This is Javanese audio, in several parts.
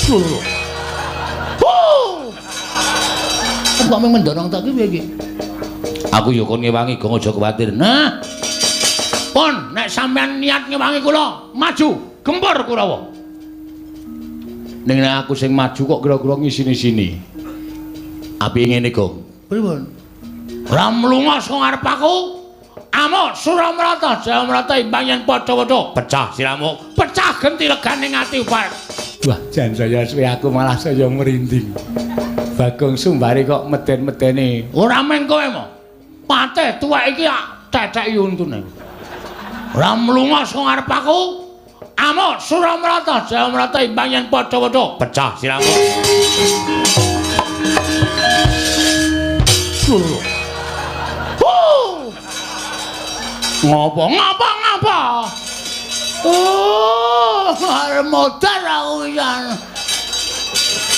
Lho. Kok mung mendorong tak ki piye iki? Aku ya kon ngewangi go aja kuwatir. Nah. Pun nek sampean niat ngewangi kula, maju, gempur Kurawa. Ning nek aku sing maju kok kira-kira ngisini-sini. Api ngene, Gong. Pripun? Ram lunga saka ngarep aku. Amuk Suramrata, Jayamrata imbang yen padha-padha. Pecah siramu. Pecah genti legane ati upar. Wah, jan saya suwe aku malah saya merinding. Bagong Sumbari kok meden-medeni. Ora meng kowe mo. Patih tuwek iki cecek yuntune. Ram lunga saka ngarep aku. Amuk Suramrata, Jayamrata imbang yen padha-padha. Pecah siramu. Lho. Ngapa? Oh, arep modar aku yan.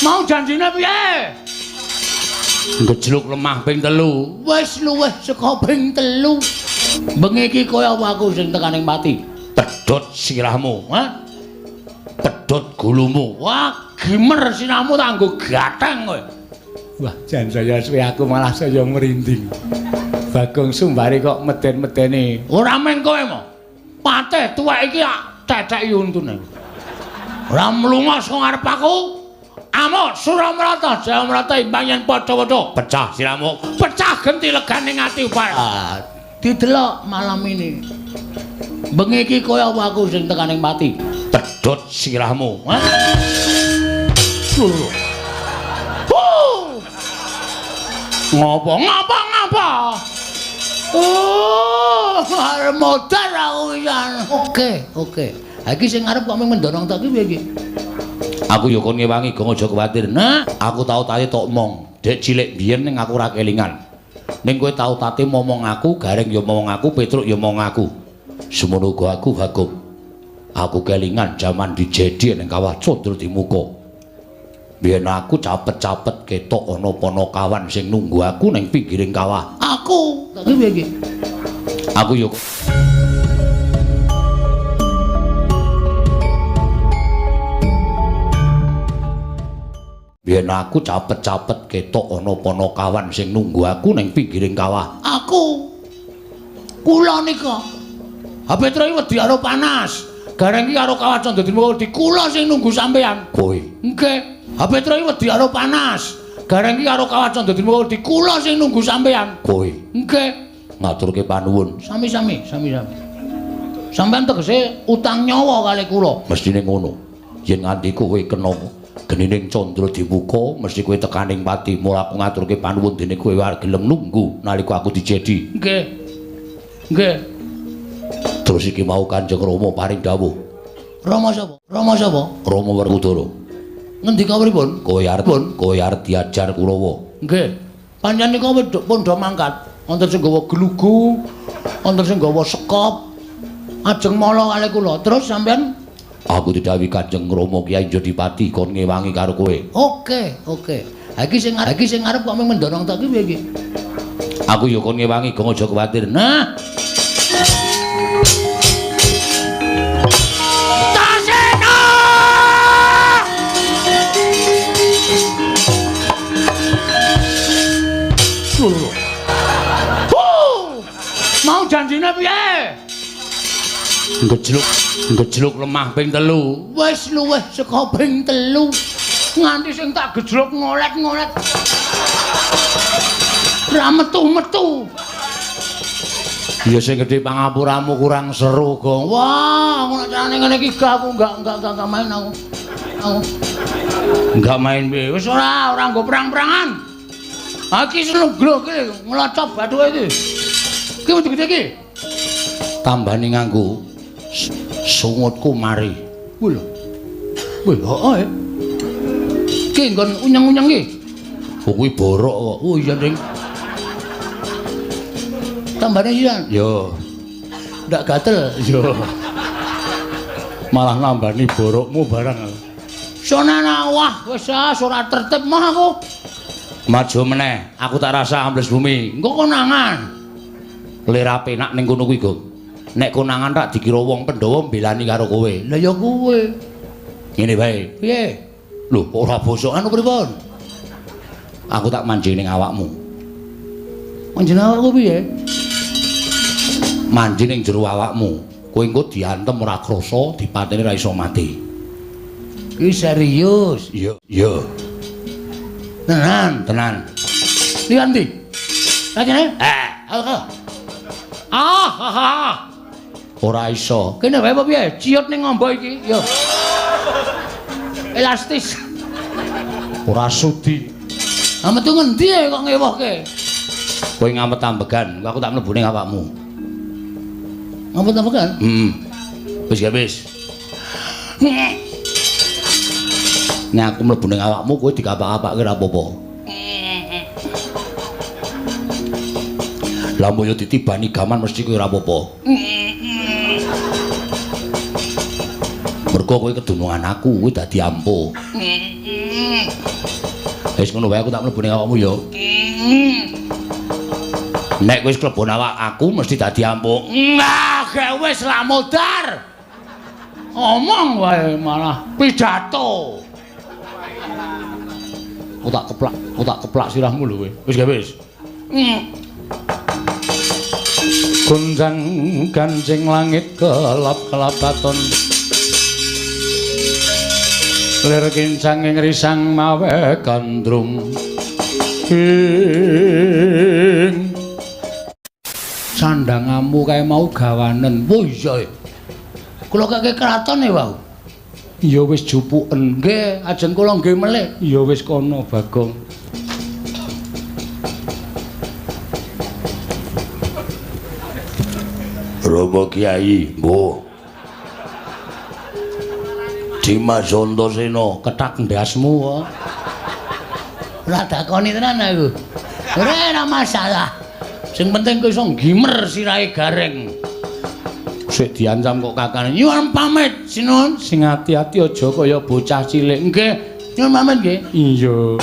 Mau janjine piye? Ngejluk lemah ping 3. Wis luwih saka ping 3. Bengi iki kaya aku sing tekaning pati. Pedhot sirahmu, ha? Pedhot gulumu. Wah, gimer sirahmu tak nggo gatheng kowe. Wah, jan saya suwe aku malah saya merinding. Bagong Sumbari kok meden-medeni. Ora meng kowe mo. Patih tuwek iki cecek yuntune. Ram lunga saka ngarep aku. Amuk Suramrata, Jayamrata imbang yen padha-padha. Pecah siramu. Pecah genti legane ati upar. Didelok malam ini. Bengi iki kaya aku sing tekaning pati. Pedhot sirahmu, ha? Ngapa? Oh, arep modar aku yan. Oke. Ha iki sing arep kok mendorong tak ki piye iki? Aku ya kon ngewangi go aja kuwatir. Nah, aku tau tate tok omong. Dek cilik biyen ning aku ora kelingan. Ning kowe tau tate momong aku, Gareng ya momong aku, Petruk ya momong aku. Semono uga aku, Bagong. Aku kelingan jaman dijedi ning Kawah Condro Dimuka. Biyen aku capet-capet ketok ana Panakawan sing nunggu aku ning pinggiring kawah. Aku, tak piye iki? Aku yo Biyen aku capet-capet ketok ana Panakawan sing nunggu aku ning pinggiring kawah. Aku. Kula nika. HP Troy wedi karo panas. Gareng iki karo Kawah Condro Dimuka wedi kula sing nunggu sampean. Kowe. Nggih. HP Troy wedi karo panas. Gareng iki karo Kawah Condro Dimuka wedi kula sing nunggu sampean. Kowe. Nggih. Ngaturke panuwun. Sami-sami. Sampeyan tegese utang nyawa kali kula. Mestine ngono. Yen nganti kowe kena genining Condro Dimuka, mesti kowe tekaning pati. Mula aku ngaturke panuwun dene kowe arep gelem nunggu nalika aku dijedi. Nggih. Terus iki mau Kanjeng Rama paring dawuh. Rama sapa? Rama Werkudara. Ngendika pripun? Kowe arep diajar Kurawa. Nggih. Panjenengan nika pundha mangkat. Wonten sing gawa glugu, wonten sing gawa sekop. Ajeng mala kali kula. Terus sampean aku didhawuhi Kanjeng Rama Kyai Jodipati kon ngewangi karo kowe. Oke. Ha iki sing arep kok mendorong tak ki piye iki? Aku ya kon ngewangi go aja kuwatir. Nah. Mau janjine piye? Ngejluk lemah ping 3. Wis luwih saka ping 3. Nganti sing tak gejluk ngolet-ngolet. Ra metu-metu. Ya sing gedhe pangapuramu kurang seru, Gong. Wah, ngono carane ngene iki aku enggak main aku. Enggak main piye? Wis ora nggo perang-perangan. Aki slugro iki nglocop bathuke iki. Ki gede iki. Tambane nganggo sungutku mari. Lho. Heeh. Ki nggon unyeng-unyeng iki. Oh kuwi borok kok. Oh iya, Ding. Tambane sian. Yo. Ndak gatel. Yo. Malah nambani borokmu barang. Sonana wah wis ora tertib mah aku. Maju meneh, aku tak rasa ambles bumi. Engko konangan. Lir penak ning kono kuwi, Gong. Nek konangan tak dikira wong Pandhawa mbelani karo kowe. Lah ya kowe. Ngene bae. Piye? Lho, ora basa anu pripun? Aku tak manjing ning awakmu. Manjing awakku piye? Manjing ning jero awakmu. Kowe engko diantem ora krasa, dipateni ora iso mati. Iki serius? Iya. Tenan. Lihat ndi? Lajene? Ora iso. Kene wae apa piye? Ciut ning ngombo iki. Yo. Elastis. Ora sudi. Metu ngendi kok ngewohke? Kowe ngamet ambegan, aku tak mlebu ning awakmu. Ngamet ambegan? Wis. Nek aku mlebu ning awakmu kowe dikapak-apake ora apa-apa. Lah mbok yo ditibani gaman mesti kowe ora apa-apa. Mergo kowe kedunungan aku, kowe dadi ampuh. Wis ngono wae aku tak mlebu ning awakmu ya. Nek wis klebon awak aku mesti dadi ampuh. Gak wis lah modar. Omong wae malah pidato. Aku tak keplak sirahmu lho kowe. Wis gak wis. Gunjang ganjing langit kelap-kelapaton. Lir kincang ing risang mawe gandrung. Sandangamu kae mau gawanen. Oh iya. Kula kake kraton e wau. Ya wis jupuken. Nggih, ajeng kula nggih melih. Ya wis kono, Bagong. Rama Kyai, mbuh. Dimas Antasena, ketak ndasmu. Ora dakoni tenan aku. Ora masalah. Sing penting kowe iso gimer sirahe gareng. Sik diancam kok kakane. Nyuwun pamit, sinuwun. Sing ati-ati aja kaya bocah cilik. Nggih, nyuwun pamit nggih. Iya.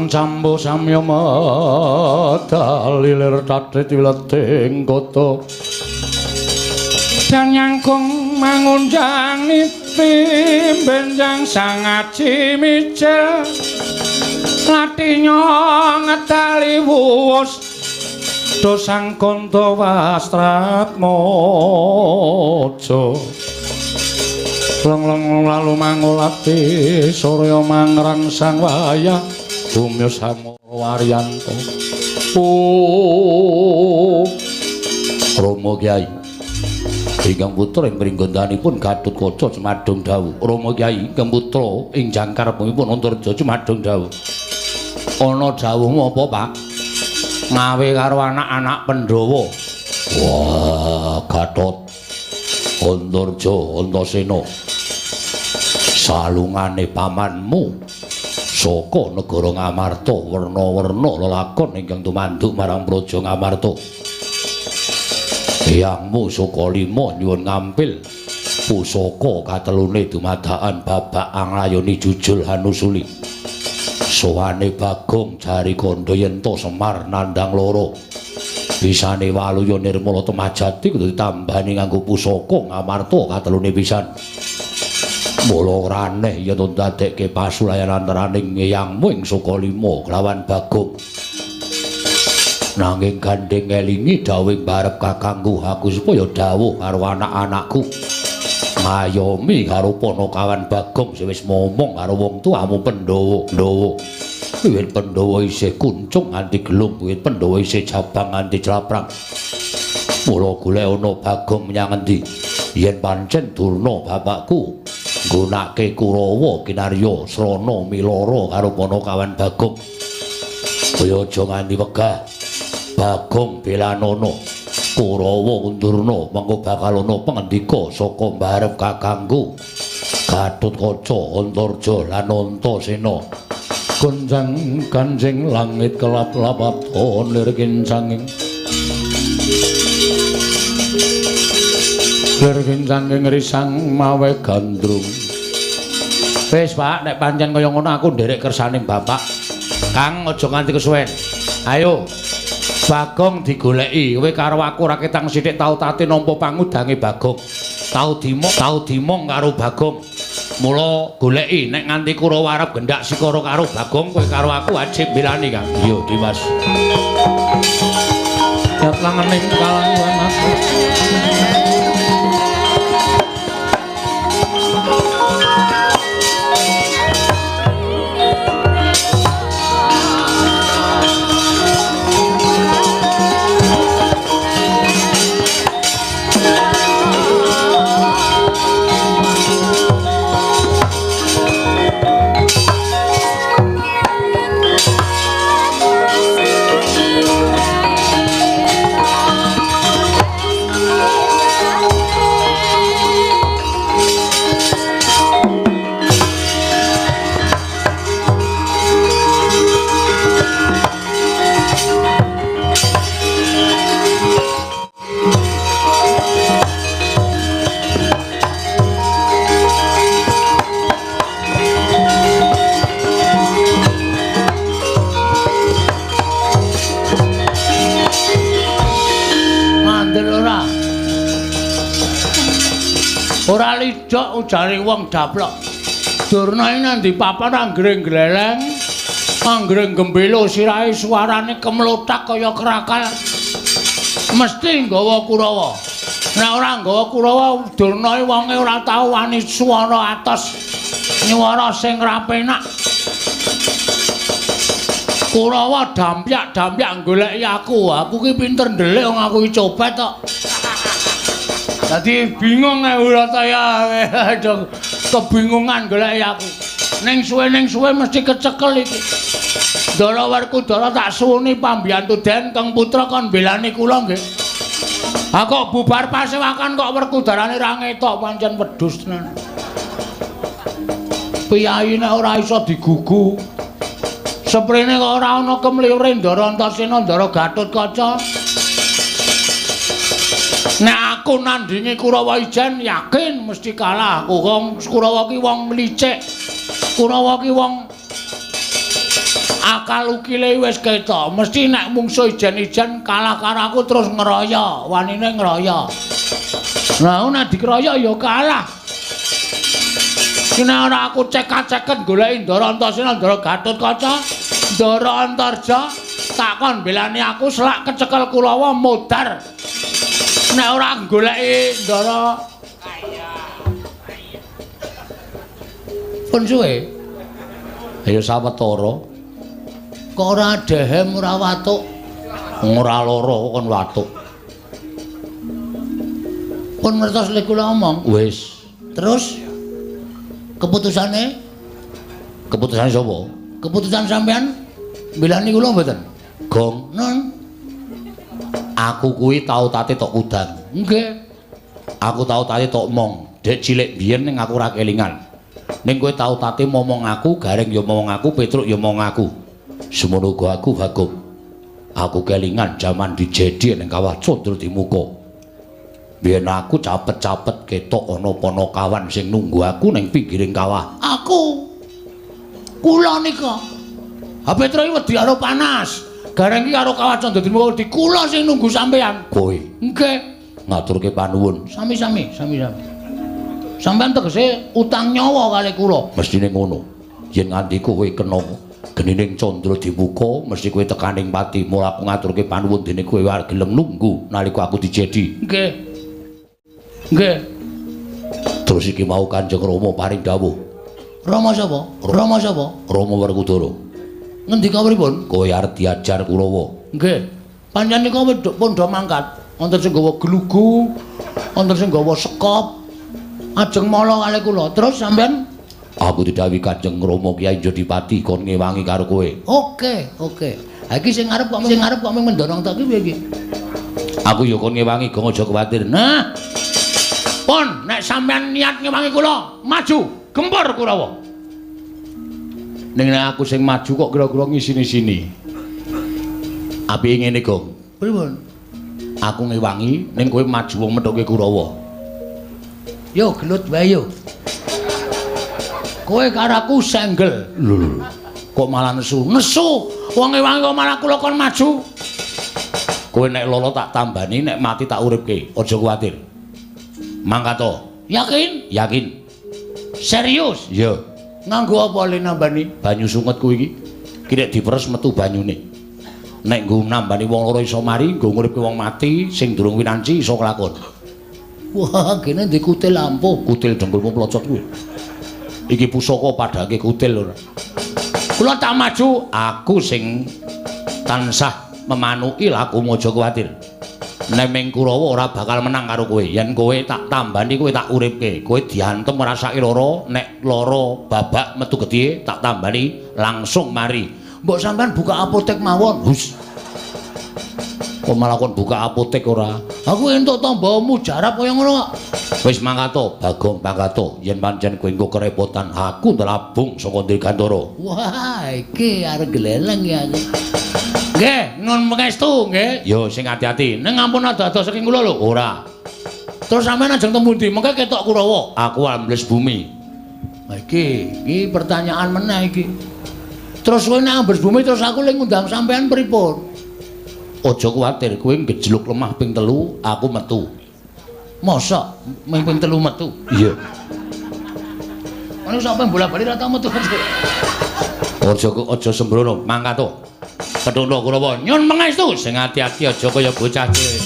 Cambo samya medalilir tatit wileting kota dan nyangkung mangundang niti benjang sangaji micil latinya ngetali wuwus dosang konto wastrat mojo long lalu mangulati surya mangrang sang wayah Bumya sang Waryanto. Rama Kyai. Ingkang putra ing pringgondanipun Gatotkaca Cemadung dawuh. Rama Kyai ingkang putra ing jangkarepipun Antareja Cemadung dawuh. Ana dawuhmu apa, Pak? Ngawe karo anak-anak Pandhawa. Wah, Gatot. Antareja Antasena. Salungane pamanmu saka negara Ngamarta werna-werna lelakon ingkang tumanduk marang praja Ngamarta. Eyangmu Sukalima nyuwun ngampil pusaka katelune dumadakan babak anglayoni jujul hanusuli. Sowane Bagong jari kandha yen to Semar nandhang loro. Bisane waluya nirmala temajati kudu ditambani nganggo pusaka ngamarta katelune pisan. Mula ora aneh yen to ndadekke pasulayan antaraning eyangmu ing Sukalima kelawan Bagong. Nanging gandeng elingi dawuh barep kakangku aku supaya dawuh karo anak-anakku. Ngayomi karo Panakawan Bagong wis momong karo wong tuamu Pandhawa. Wiwit Pandhawa isih kuncung nganti gelung, wiwit Pandhawa isih jabang nganti claprang. Mula golek ana Bagong menyang endi? Yen pancen Durna bapakku nggunakake Kurawa kinarya srana milara karo Panakawan Bagong. Kaya aja nganti wegah. Bagong belanono Kurawa Durna mengko bakal ana pangendika saka mbarep kakangku Gatotkaca Antarja lan Antasena. Gonjang kanjeng langit kelap-lap ton lirkincanging risang mawe gandrung. Wis Pak, nek pancen kaya ngono aku nderek kersaning bapak. Kang aja nganti kesuwen. Ayo Bagong digoleki, kowe karo aku ora ketang sithik tau tate nampa pangudange Bagong. Tau dimong karo Bagong. Mula goleki nek nganti Kurawa arep gendak sikara karo Bagong, kowe karo aku wajib milani, Kang. Iya, Dimas. Ya langening kalangan aku. Ora lidok ujare wong daplok. Durna iki nang ndi papan anggring gleleng, anggring gembelo sirahe suarane kemlotak kaya kerakal. Mesti nggawa Kurawa. Nek ora nggawa Kurawa, Durna iki wonge ora tau wani swara atos nyuwara sing rapenak. Kurawa dampyak-dampyak goleki aku. Aku ki pinter ndelik wong aku iki copet kok. Dadi bingung Urataya, kebingungan goleki aku. Ning suwe mesti kecekel iki. Ndara Werkudara tak suwuni pambiyantu Den Kang Putra kon belani kula nggih. Ha kok bubar pasewakan kok Werkudarane ra ngetok pancen wedhus tenan. Piyayi nek ora iso digugu. Seprene kok ora ana kemliure Ndara Antasena Ndara Gatotkaca. Nek aku nandingi Kurawa ijen yakin mesti kalah. Wong Kurawa ki wong licik. Kurawa ki wong akal ukile wis ketok. Mesti nek mungsuh ijen-ijen kalah karo aku terus ngeroyo, wanine ngeroyo. Lah nek dikeroyok ya kalah. Nek ora aku cekak-ceket goleki Ndara Antasena Ndara Gatotkaca, Ndara Antarja takon belani aku selak kecekel Kurawa modar. Nek ora goleki Ndara pun suwe. Ayo sawetara. Kok ora dehem ora watuk. Ora lara kon watuk. Pun ngertos lek kula omong. Wis. Terus keputusane? Keputusan sapa? Keputusan sampean bilani kula mboten? Gong. Non. Aku kuwi tau tate tok udan. Nggih. Aku tau tate tok mong. Dek cilik biyen ning aku ora kelingan. Ning kowe tau tate momong aku, Gareng ya momong aku, Petruk ya momong aku. Semono uga aku Bagong. Aku kelingan jaman dijedi ning Kawah Candra Dimuka. Biyen aku capet-capet ketok ana Ponokawan sing nunggu aku ning pinggiring kawah. Aku. Kula nika. HP Troy wedi karo panas. Gareng iki karo Kawah Candadima wedi kula sing nunggu sampean. Kowe. Nggih. Ngaturke panuwun. Sami-sami. Sampeyan tegese utang nyawa kali kula. Mestine ngono. Yen nganti kowe kena genining candra dibuka, mesti kowe tekaning pati. Mula aku ngaturke panuwun dene kowe arep gelem nunggu nalika aku dijedi. Nggih. Terus iki mau Kanjeng Rama paring dawuh. Rama sapa? Rama Werkudara. Ngendika pripun? Kowe arep diajar Kurawa. Nggih. Panjenengan wedok pondha mangkat. Wonten sing gawa glugu, wonten sing gawa sekop. Ajeng mala kali kula. Terus sampean aku didhawuhi Kanjeng Rama Kyai Jodipati kon ngewangi karo kowe. Oke. Ha iki sing arep kok mendorong tak piye iki? Aku ya kon ngewangi gong aja kuwatir. Nah. Pon, nek sampean niat ngewangi kula, maju, gempur Kurawa. Ning nek aku sing maju kok kira-kira ngisini-sini. Apike ngene, Gong? Pripun? Aku ngewangi ning kowe maju wong methoke Kurawa. Yo gelut wae yo. Kowe karo aku senggel. Lho. Kok malah nesu? Nesu. Wong ngewangi kok malah kula kon maju. Kowe nek lolo tak tambani, nek mati tak uripke. Aja kuwatir. Mangkato. Yakin? Yakin. Serius? Iya. Nganggo apa le nambani? Banyu sunget kuwi iki. Ki nek diperes metu banyune. Nek nggo nambani wong loro iso mari, nggo nguripke wong mati sing durung winanci iso kelakon. Wah, kene ndek kutil lampu, kutil dengkulmu plocot kuwi. Iki pusaka padhake kutil ora. Kula tak maju, aku sing tansah memanuki lakumu aja kuwatir. Nek ming Kurawa ora bakal menang karo kowe. Yen kowe tak tambani, kowe tak uripke. Kowe diantem ngrasake lara, nek lara babak metu gedhe tak tambani langsung mari. Mbok sampean buka apotek mawon. Hus. Kok malah kon buka apotek ora? Aku entuk tamba mujarab kaya ngono kok. Wis mangkato, Bagong Pangkato. Yen pancen kowe engko kerepotan, aku ndelabung saka Dirgantara. Wah, iki arep gleleng ya. Nggih, nun pangestu nggih. Yo sing ati-ati. Ning ampun ada-ada saking kula lho. Ora. Terus sampean ajeng temu ndi? Mengke ketok Kurawa. Aku ambles bumi. Lah iki pertanyaan meneh iki. Terus kowe nek ambles bumi terus aku ling ngundang sampean pripun? Aja kuwatir, kowe ngejluk lemah ping 3, aku metu. Mosok ping 3 metu? Iya. Ana sampe bola-bali ra tau metu. Aja sembrono, mangkato. Ketunduk Kurawa, nyun pangestu sing ati-ati aja kaya bocah cilik.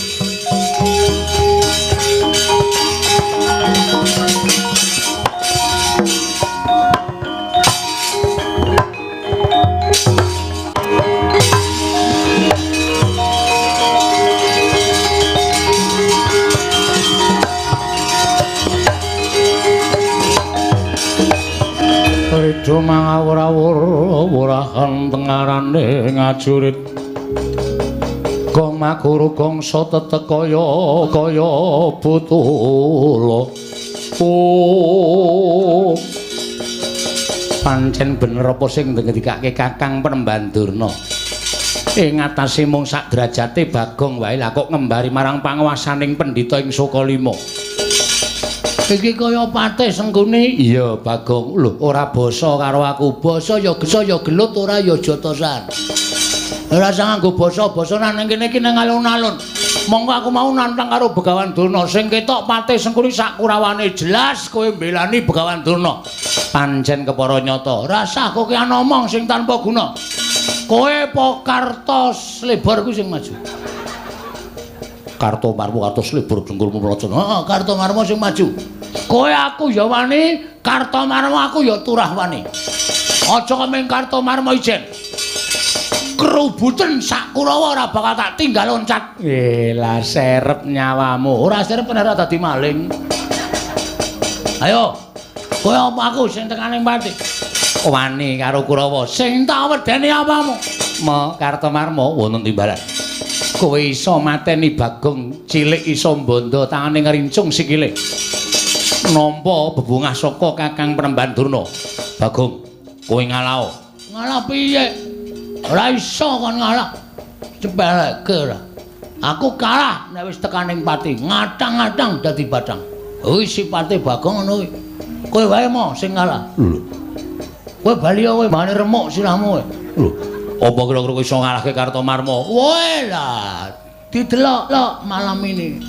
Rido mangawur-awur wurahan tengarane ngajurit gong maguru gongso tetek kaya butula. Pancen bener apa sing ngendikake Kakang Prembandurna. Ing atase mung sak derajate Bagong wae lah kok ngembari marang panguwasaning pendhita ing Sokalima. Iki kaya patih senggune. Iya, Bagong. Lho, ora basa karo aku. Basa ya gesa ya gelut ora ya jotosan. Ora usah nganggo basa-basa nang kene iki nang alun-alun. Monggo aku mau nantang karo Begawan Durna sing ketok patih senggune sak kurawane jelas kowe mbelani Begawan Durna. Pancen kepara nyata. Rasah kowe ana omong sing tanpa guna. Kowe apa Kartos Lebar kuwi sing maju? Karto Marmo atus libur dengkulmu plocot. Heeh, Karto Marmo sing maju. Kowe aku ya wani, Karto Marmo aku ya turah wani. Aja kemeng Karto Marmo ijen. Kerubuten sak Kurawa ora bakal tak tinggal loncat. Lah serep nyawamu. Ora serep ora dadi maling. Ayo. Kowe apa aku sing tekaning pati? Wani karo Kurawa. Sing tak wedeni apamu? Mo Karto Marmo wonten timbalan. Kowe iso mateni Bagong cilik iso mbondo tangane ngrincung sikile. Nampa bebungah saka Kakang Prembandurna. Bagong, kowe ngalah. Ngalah piye? Ora iso kon ngalah. Cepeleke ora. Aku kalah nek wis tekaning pati, ngadang-ngadang dadi batang. Kuwi sipate Bagong ngono kuwi. Kowe wae mo sing kalah. Lho. Kowe bali kowe mbane remuk sirahmu kowe. Lho, Apa kira-kira kowe iso ngalahke Kartomarma? Woe lah. Didelok-lok malam ini.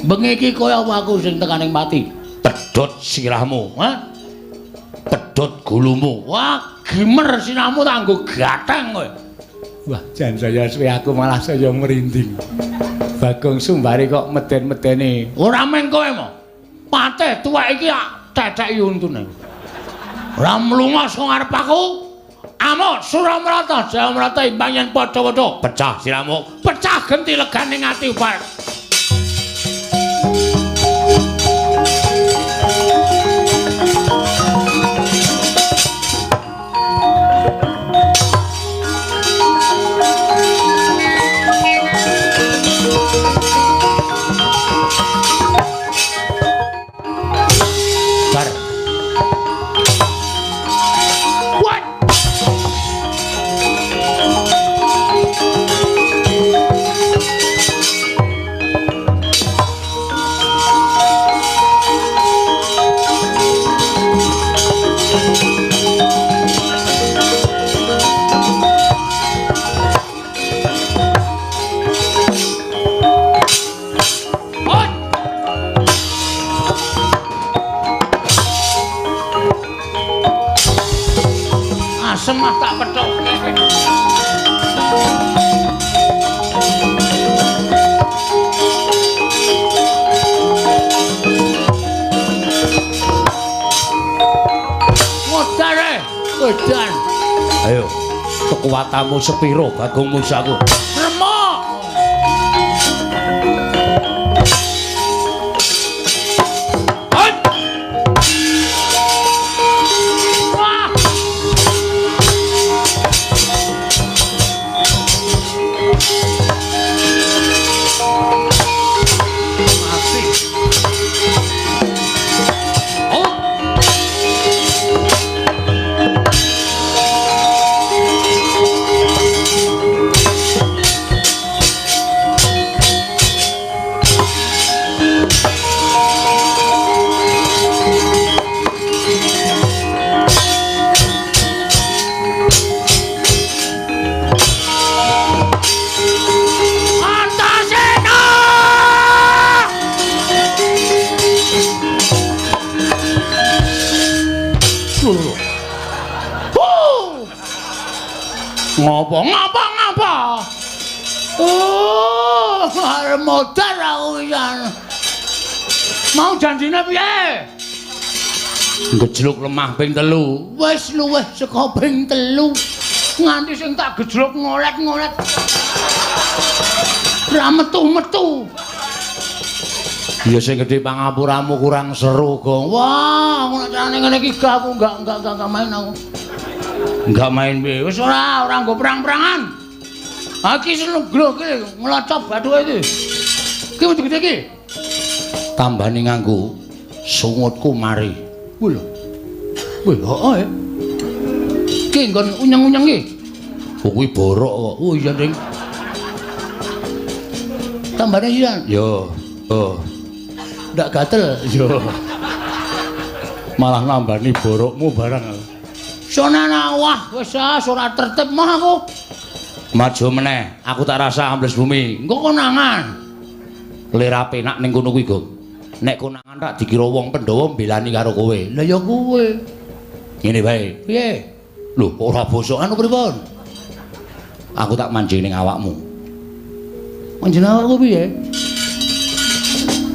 Bengi iki kaya aku sing tekaning pati. Pedhot sirahmu, ha? Pedhot gulumu. Wah, gimer sirahmu tak nggo gatheng kowe. Wah, jan saya suwe aku malah saya merinding. Bagong Sumbari kok meden-medeni. Ora men kowe mo. Patih tuwek iki cecek untune. Ora mlunga saka ngarep aku. Amuk Suramrata, Jayamrata imbang yen padha-padha. Pecah siramu. Pecah genti leganing ati upar. Semah tak petokke. Modare, wedan. Ayo, kekuatanmu sepiro Bagong Musaku? Remuk. Ngapa? Oh, arep modar aku pisan. Mau janjine piye? Gejluk lemah ping 3. Wis luwih saka ping 3. Nganti sing tak gejluk ngolet-ngolet. Ra metu-metu. Ya sing gedhe pangapuramu kurang seru, Gong. Wah, ngono carane ngene iki aku enggak main aku. Enggak main piye? Wis ora nggo perang-perangan. Ha iki senegro iki nglocop bathuke iki. Ki wis gede iki. Tambani nganggo sungutku mari. Lho. Wih, heeh. Ki nggon unyeng-unyeng iki. Oh kuwi borok kok. Oh iya, Ding. Tambane iya. Yo. Oh. Ndak gatel. Yo. Malah nambani borokmu barang. Sonana wah wis ora tertib mah aku. Maju meneh, aku tak rasa ambles bumi. Engko konangan. Lera penak ning kono kuwi, Gong. Nek konangan rak dikira wong Pandhawa mbelani karo kowe. Lah ya kowe. Ngene bae. Piye? Lho, ora bosokan pripun? Aku tak manjing ning awakmu. Manjing awakku piye?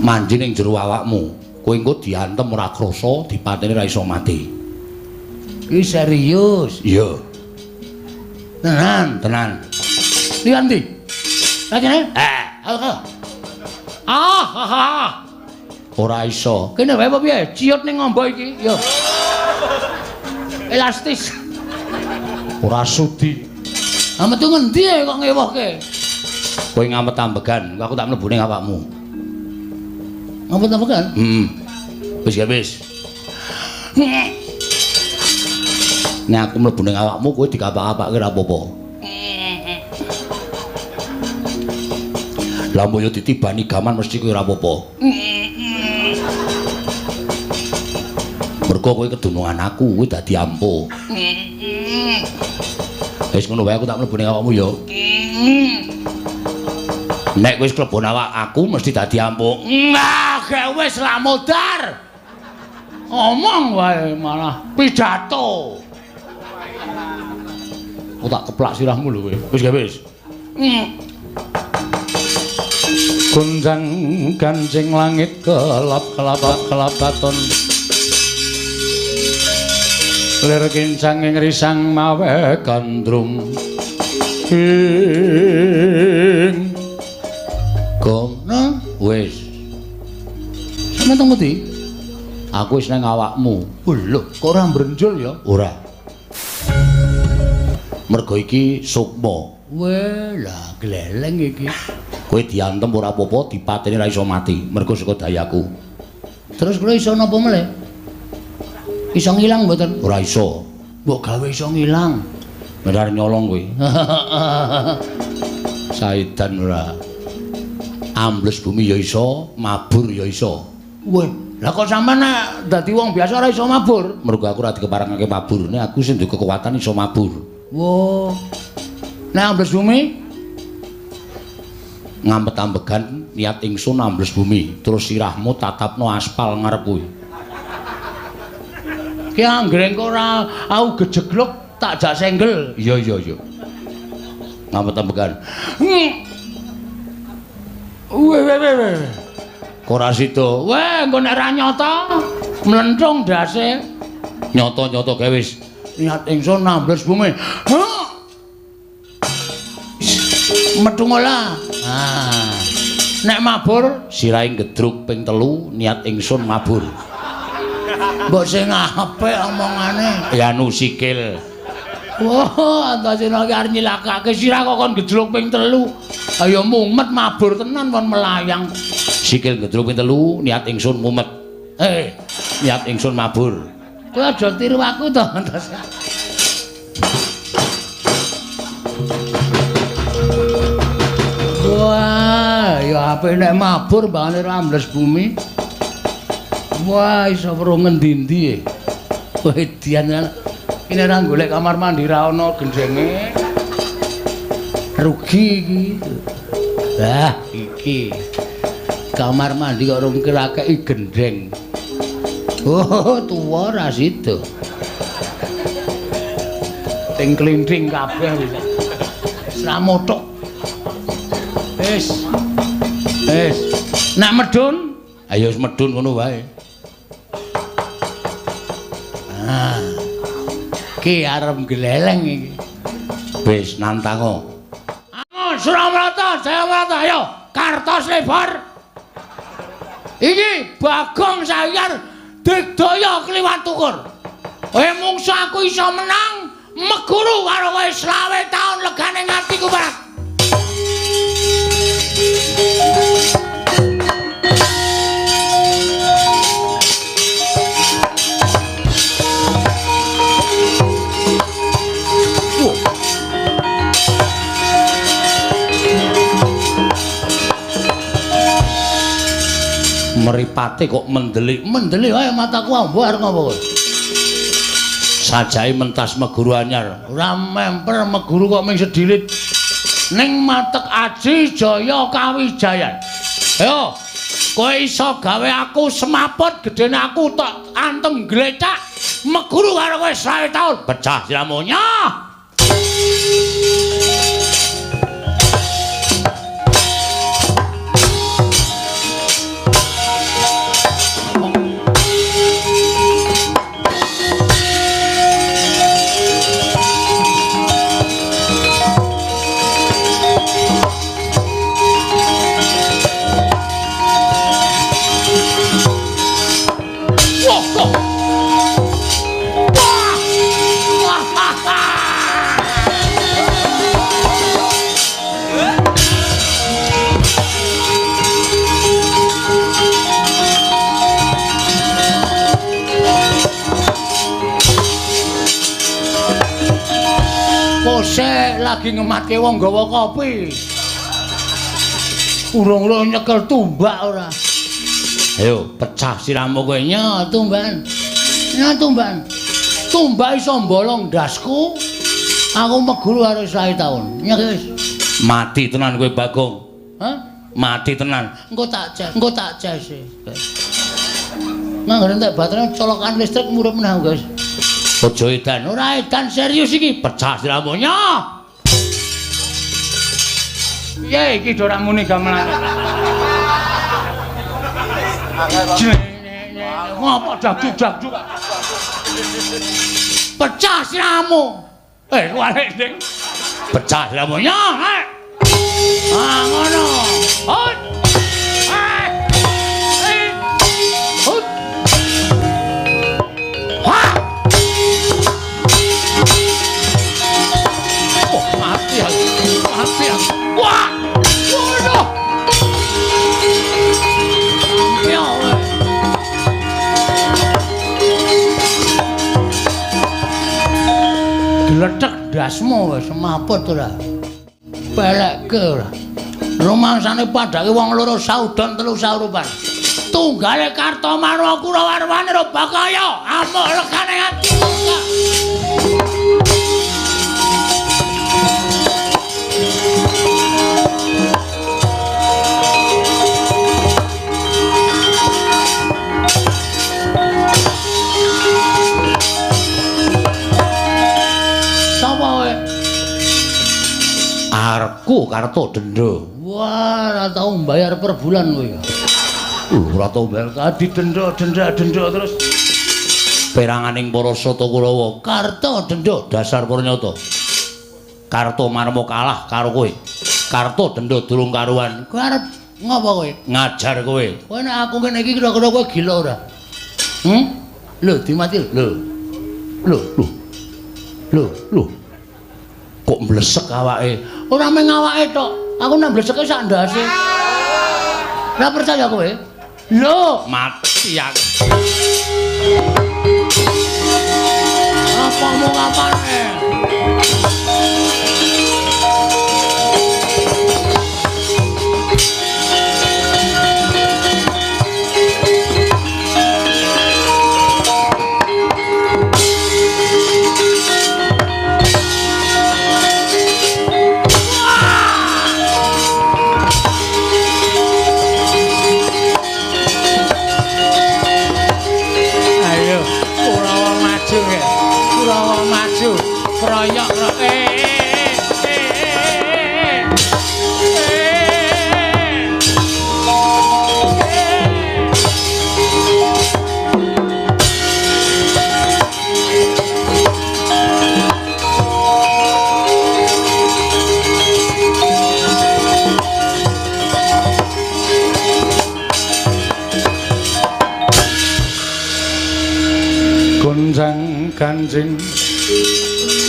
Manjing ning jero awakmu. Kowe engko diantem ora krasa, dipateni ra iso mati. Iki serius? Iya. Tenan. Lihat ndi? Lajene? Ora iso. Kene wae apa piye? Ciut ning ngombo iki. Yo. Elastis. Ora sudi. Lah metu ngendi kok ngewohke? Kowe ngamet ambegan, aku tak mlebu ning awakmu. Ngamet ambegan? Wis ya wis. Nek aku mlebu ning awakmu kowe dikapak-kapakke ora apa-apa. Lah mbok yo ditibani gaman mesti kowe ora apa-apa. Mergo kowe kedunungan aku, kowe dadi ampuh. Wis ngono wae aku tak mlebune awakmu ya. Nek wis klebon awak aku mesti dadi ampuh. Gak wis ra modar. Omong wae malah pidato. Aku tak keplak sirahmu lho kowe. Wis gak wis. Gunjang kancing langit kelap-kelapaton. Lir kincang ing risang mawe gandrung. Kono wis. Sampe teng ngendi? Aku wis nang awakmu. Lho, kok ora mbrenjol ya? Ora. Mergo iki sukma. Walah, gleleng iki. Kowe diantem ora apa-apa, dipateni ra iso mati, mergo saka dayaku. Terus kowe iso napa meneh? Iso ngilang mboten? Ora iso. Mbok gawe iso ngilang. Benar nyolong kowe. Saidan ora. Ambles bumi ya iso, mabur ya iso. Weh, lah kok sampean nek dadi wong biasa ora iso mabur? Mergo aku ora dikeparengake mabur. Nek aku sing duwe kekuatan iso mabur. Wo. Nek ambles bumi ngampet-ambegan niat ingsun ambles bumi, terus sirahmu tatapno aspal ngarep kuwi. Ki anggere engko ora aku gejegluk tak jak senggel. Iya. Ngampet-ambegan. Weh. Ora sida. Weh, engko nek ra nyata mlenthung dase. Nyata-nyata gawe wis. Niat ingsun ambles bumi. Metu ngolah. Nek mabur sirahe gedruk ping 3 niat ingsun mabur. Mbok sing apik omongane. Ya anu sikil. Wah, Antasena iki arep nyilakake sirah kok kon gedruk ping 3. Ayo mumet mabur tenan kon melayang. Sikil gedruk ping 3 niat ingsun mumet. Niat ingsun mabur. Kowe aja tiru aku to, Antasena. Wah, ya apik nek mabur bangane ambles bumi. Wah, iso weruh ngendi-endi. Wedian ini ra golek kamar mandi ra ono gendenge. Rugi iki. Lah, iki. Kamar mandi kok rung kirakeki gendeng. Oh, tuwa ra sida. Ting klinthing kabeh wis. Ra motok. Wis. Nek medun, ayo wis medun ngono wae. Ki arep gleleng iki. Wis nantang. Suramarta, Jayawata, ayo kartos lebar. Iki Bagong Sayar digdaya kliwat tukur. Mungsu aku iso menang meguru karo kowe 20 taun legane ngatiku barak. Meripate kok mendelik wae mataku ambu arep ngopo kowe. Sajake mentas meguru anyar, ora memper meguru kok ming sedilit. Ning matek aji jaya kawijayan. Ayo, kowe iso gawe aku semaput gedene aku tok anteng glecak meguru karo kowe 20 taun. Pecah siramu nyah. Lagi ngematke wong gawa kopi. Urung-urung nyekel tumbak ora. Ayo pecah siramu kowe nya tumban. Nya tumban. Tumbak iso mbolong ndasku. Aku meguru arep 1 taun. Nya wis. Mati tenan kowe Bagong. Hah? Mati tenan. Engko tak jas. Mangger entek baterai colokan listrik murup menah guys. Aja edan, ora edan serius iki. Pecah siramu nya. Piye iki ora muni gamelan. Ngopo dagdug. Pecah siramu. Kualik Ding. Pecah siramu nya. Ah ngono. Hot. Hot. Wah. Oh, mati ya. Wah. Waduh. Gledhek dasmu wis maput ora. Pelekke ora. Rumangsane padake wong loro saudan telu saurupan. Tunggale Kartomarma Kurawarwane ro Bakaya amuk legane ati. Arku Karto Denda. Wah, ora tau mbayar per bulan kowe. Ora tau mbayar didenda terus. Peranganing para Sata Kurawa, Karto Denda dasar Purnyata. Karto Marma kalah karo kowe. Karto Denda durung karuan. Kowe arep ngopo kowe? Ngajar kowe. Kowe nek aku kene iki kira-kira kowe gila ora? Lho, dimati lho. Lho. Kok mblesek awake? Ora mung awake tok. Aku nang bleseke sak ndase. Ora percaya kowe? Lho, mati aku. Apa mau kapane? Kroyok gonjang kanjeng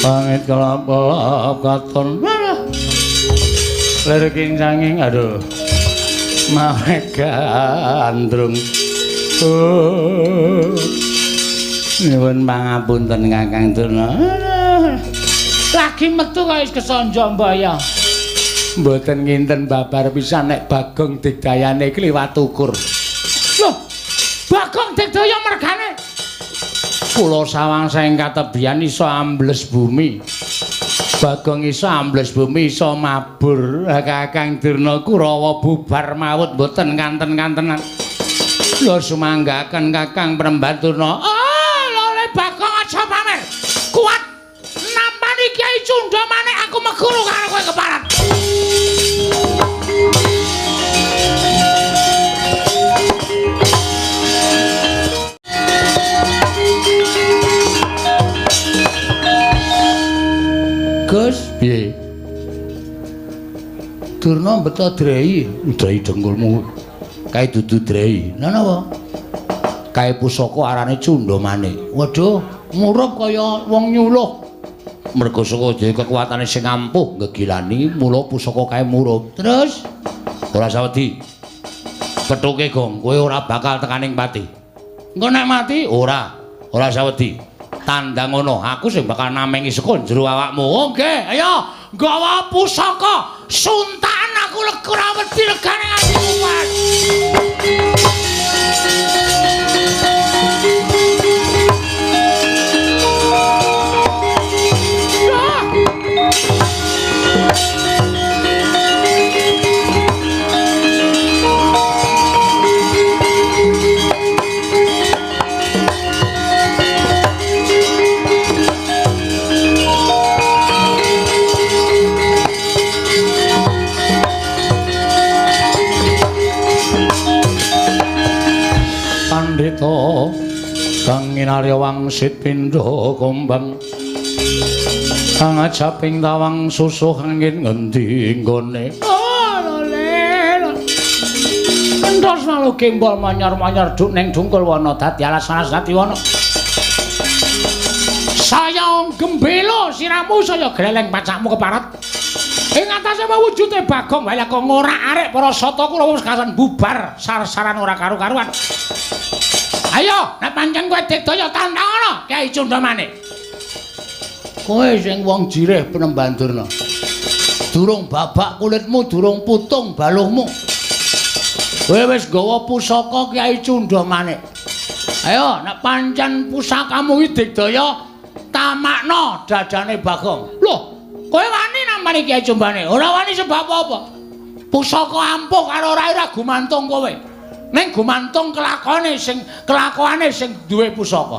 pamit kelapa katon lir kincanging aduh mawe gandrung nyuwun pangapunten Kakang Durna lagi metu kaya wis kesonjo mbaya mboten nginten babar pisan nek Bagong digdayane kliwat ukur lho Bagong digdaya mergane kula sawangsa ing katebian iso ambles bumi. Bagong iso ambles bumi iso mabur. Kakang Durna Kurawa bubar maut mboten kanten-kantenan. Lho sumanggaken Kakang Prembaturna. Lho Bagong aja pamer. Kuat nampani Kyai Cundha maneh aku meguru karo kowe keparat. Gus, piye? Durna beto drei dengkulmu. Kae dudu drei. Lah napa? Kae pusaka arane Cundha Manik. Waduh, murup kaya wong nyuluh. Mergo saka dhewe kekuatane sing ampuh ngegilani, mula pusaka kae murup. Terus ora sawedi. Pethuke Gong, kowe ora bakal tekaning pati. Engko nek mati ora sawedi. Tandang ngono, aku sing bakal namengi saka jero awakmu. Nggih, ayo nggawa pusaka Suntana Aku ora wedi legane atiku, Mas. Pandhita kang minarya wangsit pindha kumbang kang ajaping tawang susuh angin ngendi nggone entos malu gembol manyar-manyar duk ning dungkul wana dadi alas-alas dadi wana saya gembelo siramu saya gleleng pacakmu keparat ing atase wujude Bagong wae kok ngorak-arik para sata kula wis kasan bubar sar-saran ora karu-karuan. Ayo, nek pancen kowe digdaya tandhana Kyai Cundamane. Kowe sing wong jireh Penemban Durna. Durung babak kulitmu, durung putung baluhmu. Kowe wis nggawa pusaka Kyai Cundamane. Ayo, nek pancen pusakamu iki digdaya tamakna dadane Bagong. Loh, kowe wani nambani Kyai Cundamane? Ora wani sebab apa? Pusaka ampuh karo ora gumantung kowe. Ning gumantung kelakuane sing duwe pusaka.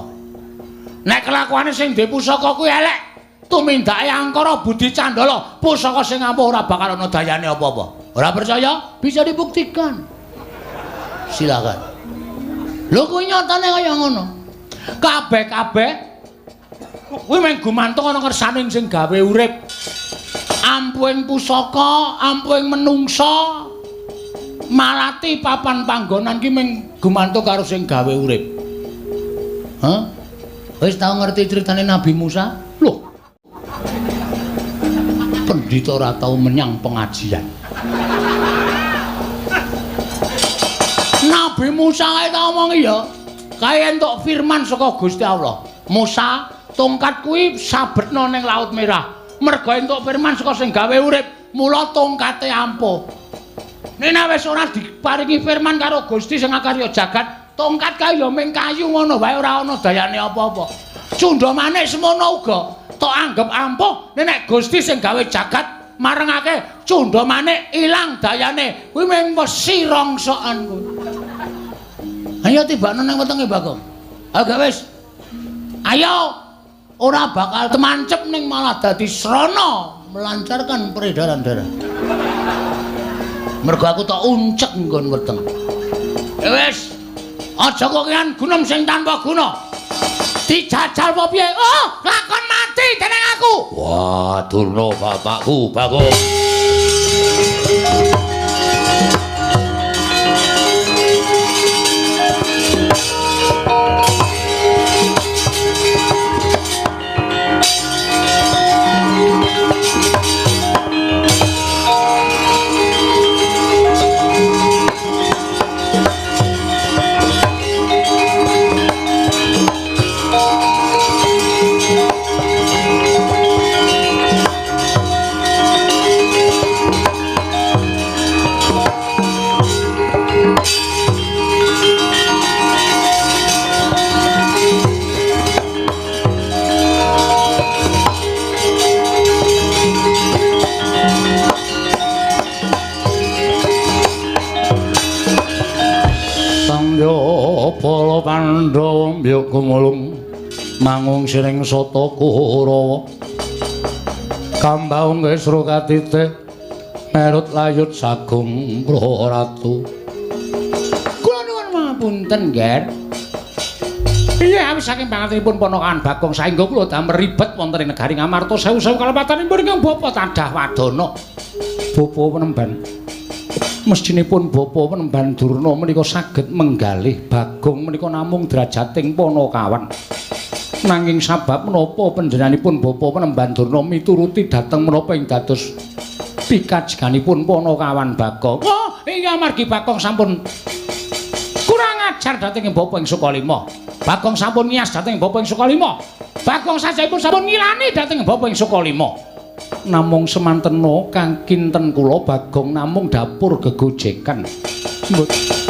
Nek kelakuane sing duwe pusaka kuwi elek, tumindake angkara budi candala, pusaka sing ampuh ora bakal ana dayane apa-apa. Ora percaya? Bisa dibuktikan. Silakan. Lho kuwi nyatane kaya ngono. Kabeh-kabeh kuwi mung gumantung ana kersane sing gawe urip. Ampuhing pusaka, ampuhing menungsa. Malati papan panggonan ki mung gumantung karo sing gawe urip. Hah? Wis tau ngerti critane Nabi Musa? Loh. Pendhita ora tau menyang pengajian. Nabi Musa kae tau ngomong ya. Kae entuk firman saka Gusti Allah. Musa, tongkat kuwi sabetna ning Laut Merah. Merga entuk firman saka sing gawe urip, mula tongkate ampuh. Nek wis ora diparingi firman karo Gusti sing akarya jagat, tongkat kae ya mung kayu ngono wae ora ana dayane apa-apa. Cundamane semono uga tok anggap ampuh nek Gusti sing gawe jagat marengake Cundamane ilang dayane. Kuwi mung wesi rongsokan kuwi. Ayo tibakno nang wetenge Bagong. Ayo wis. Ayo ora bakal temancep ning malah dadi srana melancarkan peredaran darah. Mergo aku tak uncek nggon weteng. Wis, aja kok kian gunem sing tanpa guna. Dijajal apa piye? Oh, lakon mati dening aku. Wah, Durna bapakku, Bagong. Para Pandhawa mbyuk gumulung mangung siring sata Kurawa kambaung Wisra katitih merut layut sagung Praratu. Kula nuwun pangapunten, Nger. Iya, awis saking pangatenipun ponakan Bagong saengga kula damel ribet wonten ing negari Ngamarta sewu-sewu kalepatanipun ingkang bapa tadah wadana. Bapa Penemban. Mestinipun Bapa Penemban Durna menika saged menggalih Bagong menika namung drajating Panakawan. Nanging sabab menapa panjenenganipun Bapa Penemban Durna mituruti dhateng menapa ing dados pikajiganipun Panakawan Bagong. Oh, inggih amargi Bagong sampun kurang ajar dhateng Bapa ing Sukalima. Bagong sampun ngiyas dhateng Bapa ing Sukalima. Bagong sajaipun sampun ngilani dhateng Bapa ing Sukalima. namung semantena kang kinten kula Bagong namung dapur gegojekan.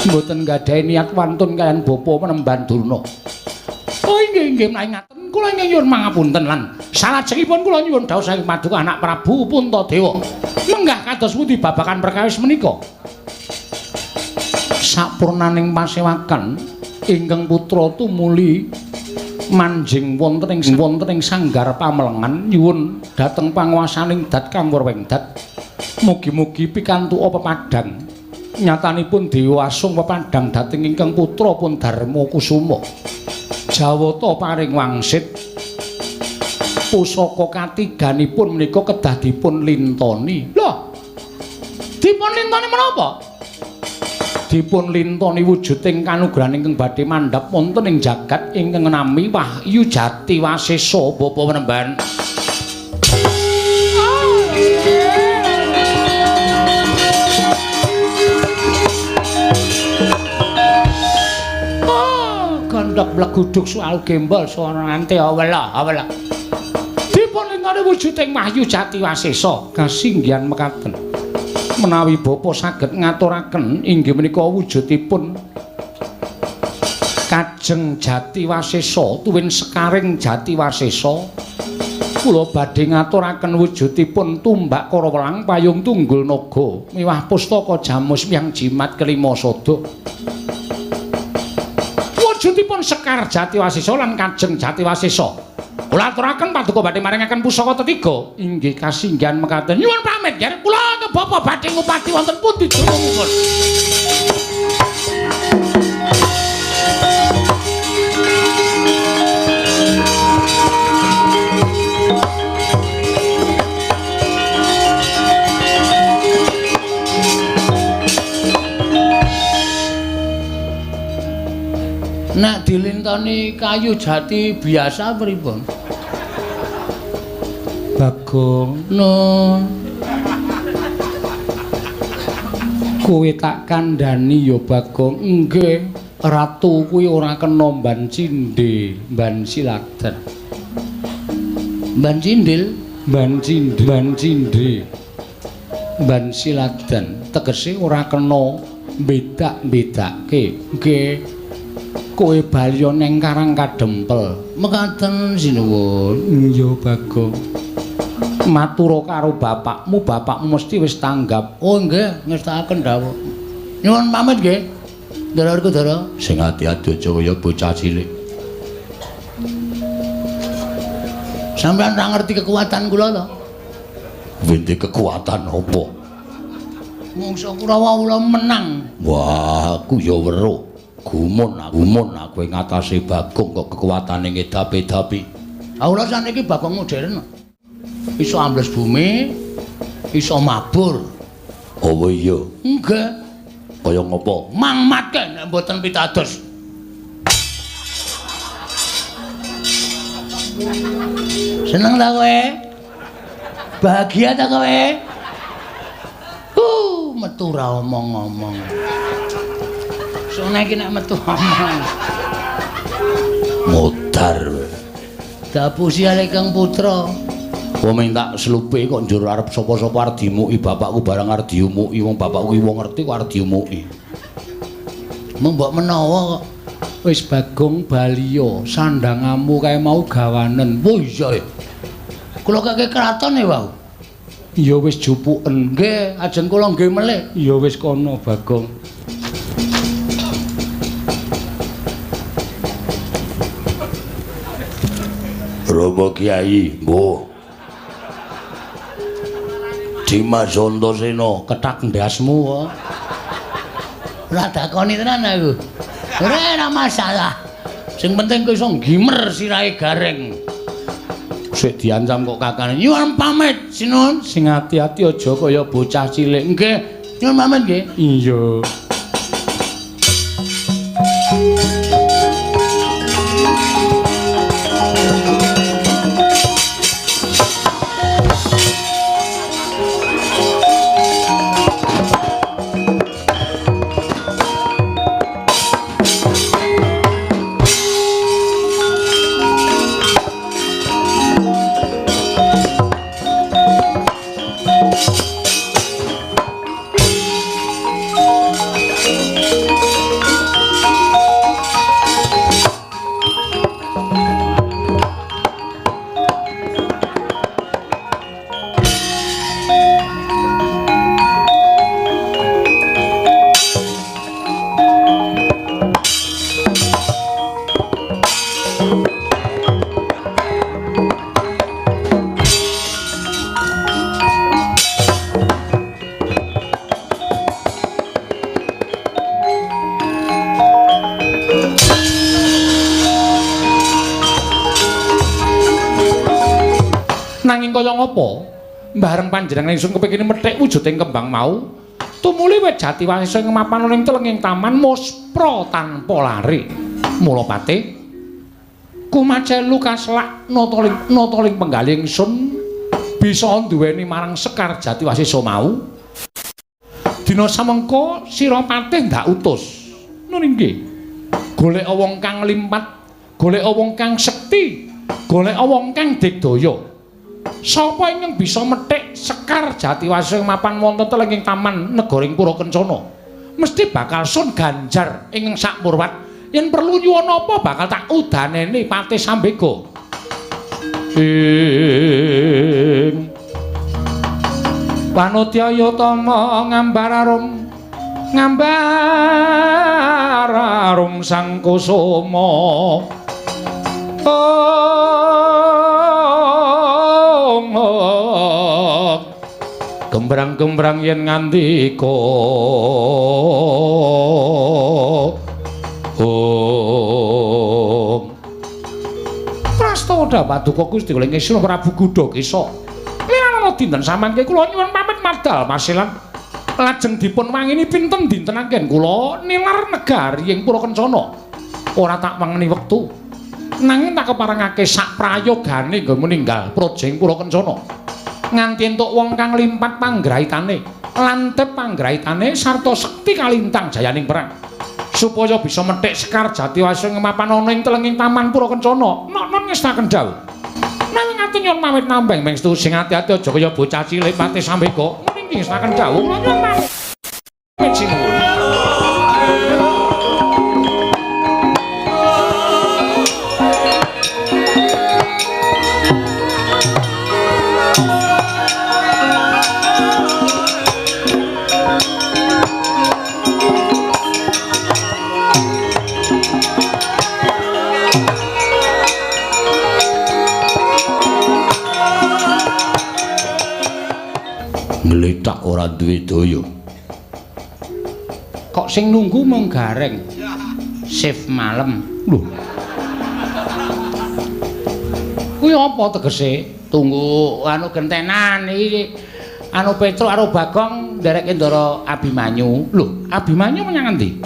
Mboten gadhahi niat wantun kaliyan bapa Penemban Durna. Oh inggih ngaten kula ingkang nyuwun mangapunten lan salajengipun kula nyuwun dawuh saking Paduka anak Prabu Puntadewa. Menggah kados pundi babakan perkawis menika? Sapurnaning pasewakan ingkang putra tumuli manjing wonten ing sanggar pamelengan nyuwun dhateng panguwasaning dat Kanggur Wengdat. Mugi-mugi pikantuk pepadang nyatanipun Dewa Asung pepadang dhateng ingkang putra pun Darma Kusuma. Jawata paring wangsit pusaka katiganipun menika kedah dipun lintoni. Lho. Dipun lintoni menapa? Dipun lintoni wujuding kanugrahan ingkang badhe mandhap wonten ing jagat ingkang nami Wahyu Jati Wasesa Bapa Penemban. Gandhak bleguduk soal gembol swara nganti awela. Dipun lintoni wujuding Wahyu Jati Wasesa kasinggihan mekaten. Menawi Bapa saged ngaturaken inggih menika wujudipun Kajeng Jati Wasesa tuwin Sekaring Jati Wasesa. Kula badhe ngaturaken wujudipun tumbak Karawelang payung tunggul naga miwah pustaka Jamus Hyang Jimat kelima sada. Wujudipun Sekar Jati Wasesa lan Kajeng Jati Wasesa. Kula aturaken Paduka badhe maringaken pusaka tetiga inggih kasinggihan mekaten. Nyuwun pamit nggih kula ke Bapa badhe ngupati wonten pundi durungipun. Nek dilintoni kayu jati biasa pripun? Bagong, Nun. Kowe tak kandhani ya Bagong. Nggih, ratu kuwi ora kena mban cindhe, mban siladen. Mban cindil, mban cindhe. Mban siladen tegese ora kena bedak-bedake. Nggih. Kowe balya neng Karang Kadempel. Mekaten sinuwun. Iya Bagong. Matura karo bapakmu mesti wis tanggap. Oh nggih, ngestakaken dawuh. Nyuwun pamit nggih. Ndara Kudara, sing ati-ati aja kaya bocah cilik. Sampeyan ora ngerti kekuatan kula to? Winti kekuatan apa? Mungsa Kurawa menang. Wah, aku ya weruh. Gumun aku ing atase Bagong kok kekuatane ngedapi-dapi. Aula saniki Bagong modern. Iso ambles bumi, iso mabur. Oh iya. Nggih. Kaya ngopo? Mangmatke nek mboten pitados. Seneng ta kowe? Bahagia ta kowe? Metu ra omong-omong. Sone iki nek metu omong. Modar. Dapusi ale Kang Putra. Wong minta slupe kok njur arep sapa-sapa arep dimuki bapakku barang arep diumuki wong bapakku wong ngerti kok arep diumuki. Mbok menawa kok wis Bagong Baliya sandangamu kae mau gawanen. Oh iya. Kula kake kraton e wau. Iya wis jupuken. Nggih, ajeng kula nggih melih. Ya wis kono Bagong. Rama Kyai, mbuh. Dimas Antasena ketak ndasmu. Ora dakoni tenan aku. Ora masalah. Sing penting kowe iso gimer sirahe gareng. Sik diancam kok kakane. Nyuwun pamit, Sinun. Sing ati-ati aja kaya bocah cilik. Nggih. Nyuwun pamit nggih. Iya. Nanging kaya ngapa? Bareng panjenengan ingsun kepengin methik wujuding kembang mau, tumuli wit jati wasisa ing mapan ning telenging taman muspra tanpa lari. Mula pate kumacelu kaslak nataling penggalih ingsun bisa nduweni marang Sekar Jati Wasisa mau. Dina samengko sira patih ndak utus. Nun inggih. Golek wong kang limpat, golek wong kang sekti, golek wong kang digdaya. Sapa ingkang bisa methik Sekar Jati Wasisa mapan wonten telenging taman negaring Pura Kencana? Mesti bakal sun ganjar ing sakpurwat. Yen perlu nyuwun apa bakal tak udaneni Patih Sambega. Ing Panotyaya tama ngambar arum sang kusuma. Gembrang-gembrang yen ngandika Prastoda Paduka Gusti Kula Ngesuna Prabu Gudakesa. Linana dinten samangke kula nyuwun pamit madal masilan lajeng dipun wangini pinten dinten anggen kula nilar negari ing Pura Kencana. Ora tak wangeni wektu. Nanging tak keparengake sak prayogane nggo meninggal projeng Pura Kencana. Nganti entuk wong kang limpat panggraitane, lantep panggraitane sarta sekti kalintang jayaning perang. Supaya bisa methik Sekar Jati Wasisa ngemapan ana ing telenging taman Pura Kencana. Nok-nok ngestaken dawuh. Nanging ati nyuwun pamit nambeng mengstu sing ati-ati aja kaya bocah cilik Patih Sambega. Niki ngestaken dawuh kula nyuwun pamit. Ngletak ora duwe daya. Kok sing nunggu mung gareng. Shift malem. Lho. Kuwi apa tegese? Tunggu anu gentenan iki. Anu Petro karo Bagong ndereke Ndara Abimanyu. Lho, Abimanyu menyang endi?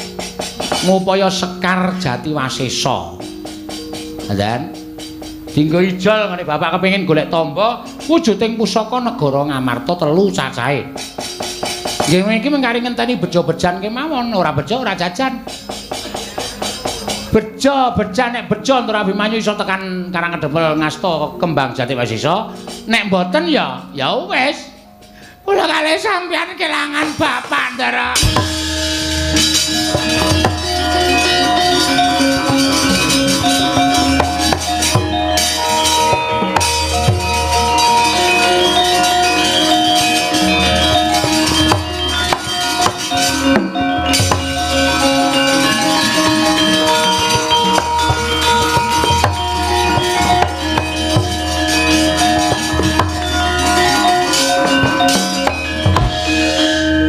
Ngupaya Sekar Jati Wasisa. Dan dinggo ijol ngene bapak kepengin golek tamba wujuding pusaka negara Ngamarta 3 cacahe. Nggih iki mengkari ngenteni bejo-bejan kemawon, ora bejo ora jajan. Bejo-bejan nek bejo Ndara Abimanyu iso tekan Karangkedepel ngasta kembang Jati Wasisa, nek mboten ya wis. Kula kalih sampeyan kelangan bapak Ndara.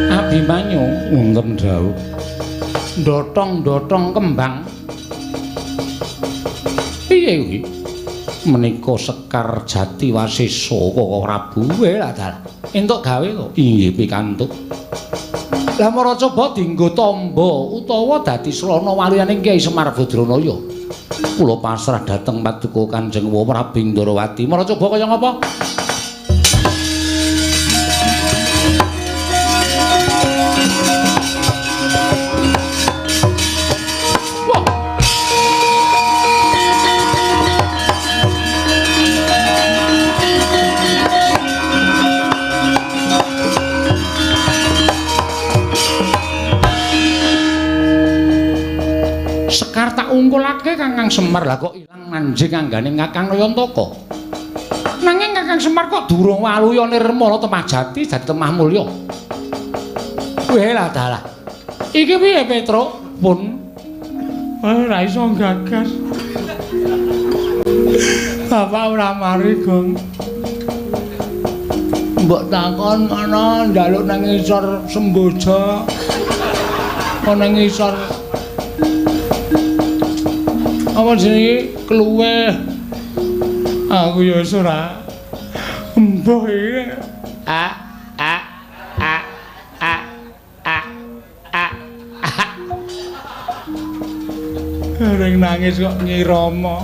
Abimanyu wonten dawuh ndotong-ndotong kembang. Piye kuwi? Menika Sekar Jati Wasisa kok Prabu lha dal. Entuk gawe kok. Inggih pikantuk. Lah mara coba dienggo tamba utawa dadi slana waliyaning Kyai Semar Badranaya. Kula pasrah dhateng Paduka Kanjeng Prabu Ndarawati. Mara coba kaya ngapa? Sekar tak ungkulake Kakang Semar lah kok ilang manjing anggane Kakang Nayantaka. Nanging Kakang Semar kok durung waluya nirmala temah jati dadi temah mulya. Weh lah dalah. Iki piye Petro? Pun ora iso gagas. Bapak ora mari, Gong. Mbok takon ana njaluk nang ngisor Semboja. Ana ngisor apa jenenge kluweh. Aku ya Mbah iki. Areng nangis kok Nyirama.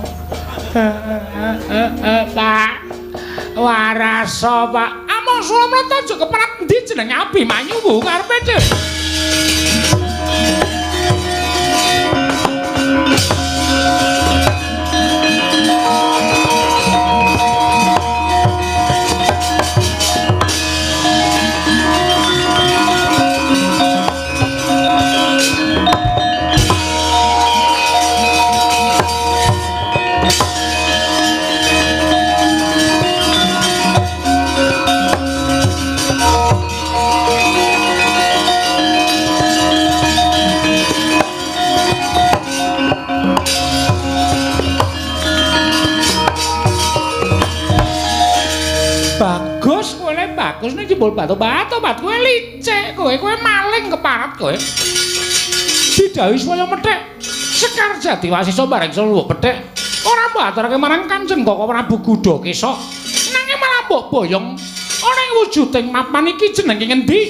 Pak. Warasa, Pak. Among Sulamrata aja keperat endi jenenge Abimanyu Bu karepe, Dik. Bagus ning jebul batu-batu, kowe licik, kowe maling keparat kowe. Didhawuhi supaya methek Sekar Jati Wasisa bareng seluwuk pethek. Ora mbaturake marang Kanjeng Koko Prabu Gudakesa. Nanging malah mbok boyong ana ing wujuding mapan iki jenenge ngendi?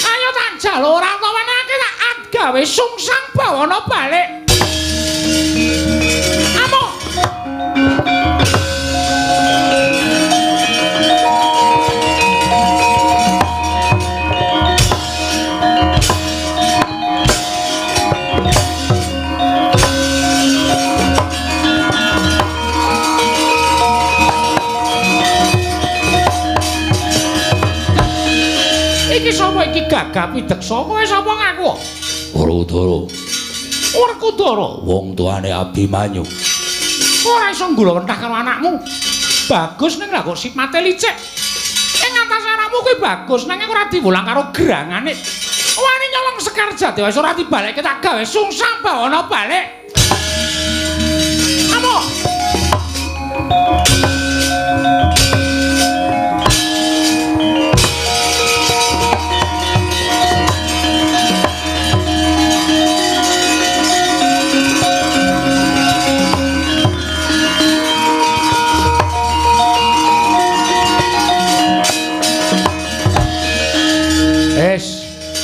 Ayo tak jaluk ora tawanake tak gawe sungsang bawana balik. Amuk. Sapa iki Gagah Pideksa? Kowe sapa ngaku? Werkudara. Werkudara, Wong tuane Abimanyu. Ora iso nggulawentah karo anakmu. Bagus ning lha kok sipate licik. Ing atas anakmu kuwi bagus nanging ora diwulang karo gerangane. Wani nyolong Sekar Jati wis ora dibalekke tak gawe sungsang bawana balik. Amuk.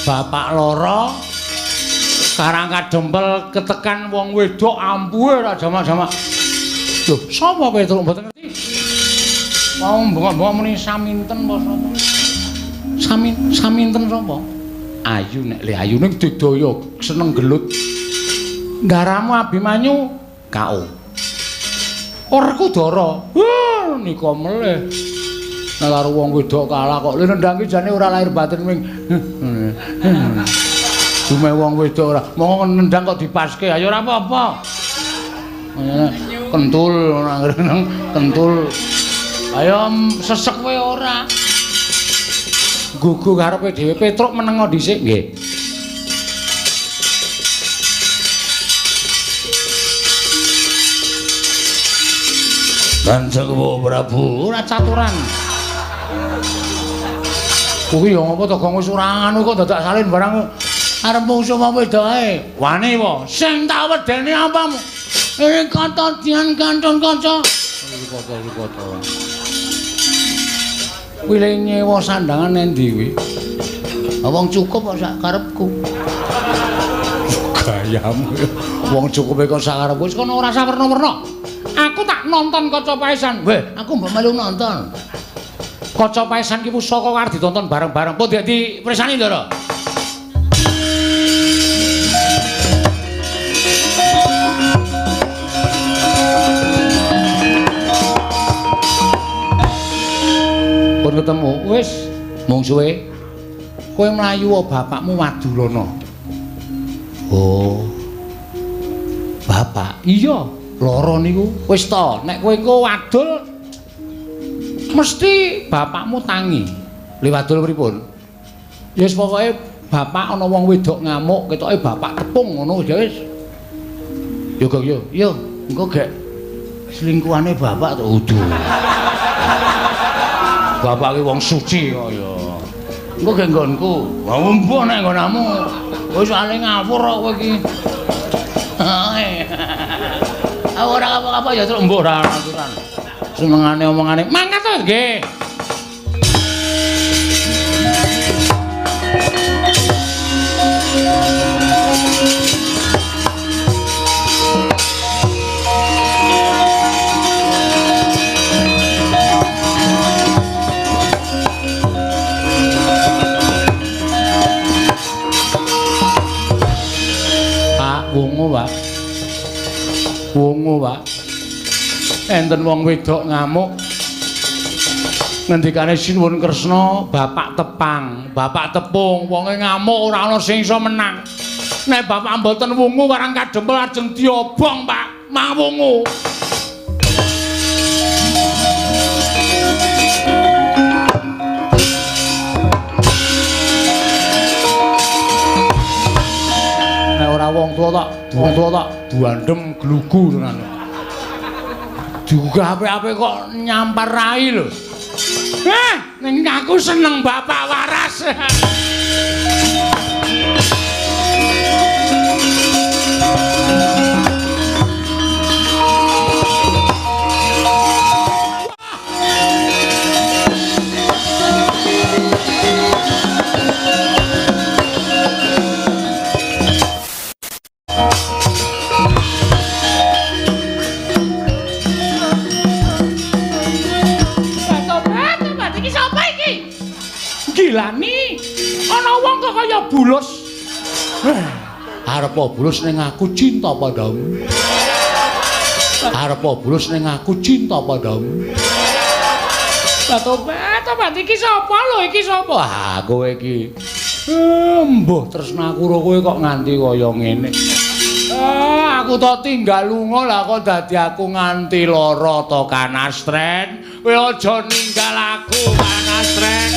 Bapak loro karang kadempel ketekan wong wedok ampuhe ra jamak-jamak. Lho, sapa Petruk mboten ngerti? Mau bengok-bengok muni saminten apa sapa? Saminten sapa? Ayu nek le ayu ning didaya seneng gelut. Ngaramu Abimanyu KO. Werkudara. Wah, nika meleh. Nek karo wong wedok kalah kok le nendang iki jane ora lahir batin wing. Dume wong wedok ora monggo nendang kok dipaske ayo ora apa-apa. Kentul nang kentul. Ayo sesek kowe ora. Gugu karepe dhewe Petruk menengo dhisik nggih. Kanjeng Prabu ora caturan. Kuwi yo ngopo to gong wis ora anu kok dadak salin barang arep musuh apa wedoke. Wani po, sing tak wedeni apamu? Iki kata dian kanton kanca. Kata. Kuwi le nyewa sandangan endi kuwi? Wong cukup kok sak karepku. Gayamu. Wong cukupe kok sak karepku wis kono ora sawerna-werna. Aku tak nonton Kaca Paesan. Weh, aku mbok melu nonton. Kaca Paesan ki pusaka arep ditonton bareng-bareng. Apa dadi presani, Ndara? Pun ketemu, wis mung suwe. Kowe mlayu bapakmu Wadulana. Oh. Bapak, iya, lara niku. Wis to, nek kowe engko wadul mesti bapakmu tangi. Liwadul pripun? Ya wis pokoke bapak ana wong wedok ngamuk, ketoke bapak tepung ngono ya wis. Yo kok yo. Yo, engko gek selingkuhane bapak to udu. Bapak ki wong suci kok ya. Engko gek nggonku. Wah embuh nek nggonmu. Wis ale ngawur kok kowe iki. Ora apa-apa ya terus embuh ra aturan. Senengane omongane mangkat to nggih. Wungu, Pak. Enten wong wedok ngamuk. Ngendikane Sinuwun Kresna, Bapak tepang, Bapak tepung, wonge ngamuk ora ana sing iso menang. Nek Bapak mboten wungu warang kadempel ajeng diobong, Pak. Mang wungu. Ora wong tuwa tak duandem glugu tenan. Juga apik-apik kok nyampar rai lho. Ning aku seneng bapak waras. Gilani, ana wong kok kaya bulus. Arep bulus ning aku cinta padamu. Arep bulus ning aku cinta padamu. Tobat iki sapa lho iki sapa? Ah kowe iki. Mbuh tresnaku karo kowe kok nganti kaya ngene. Aku tok tinggal lunga lah kok dadi aku nganti lara to Kanastren. Kowe aja ninggal aku Kanastren.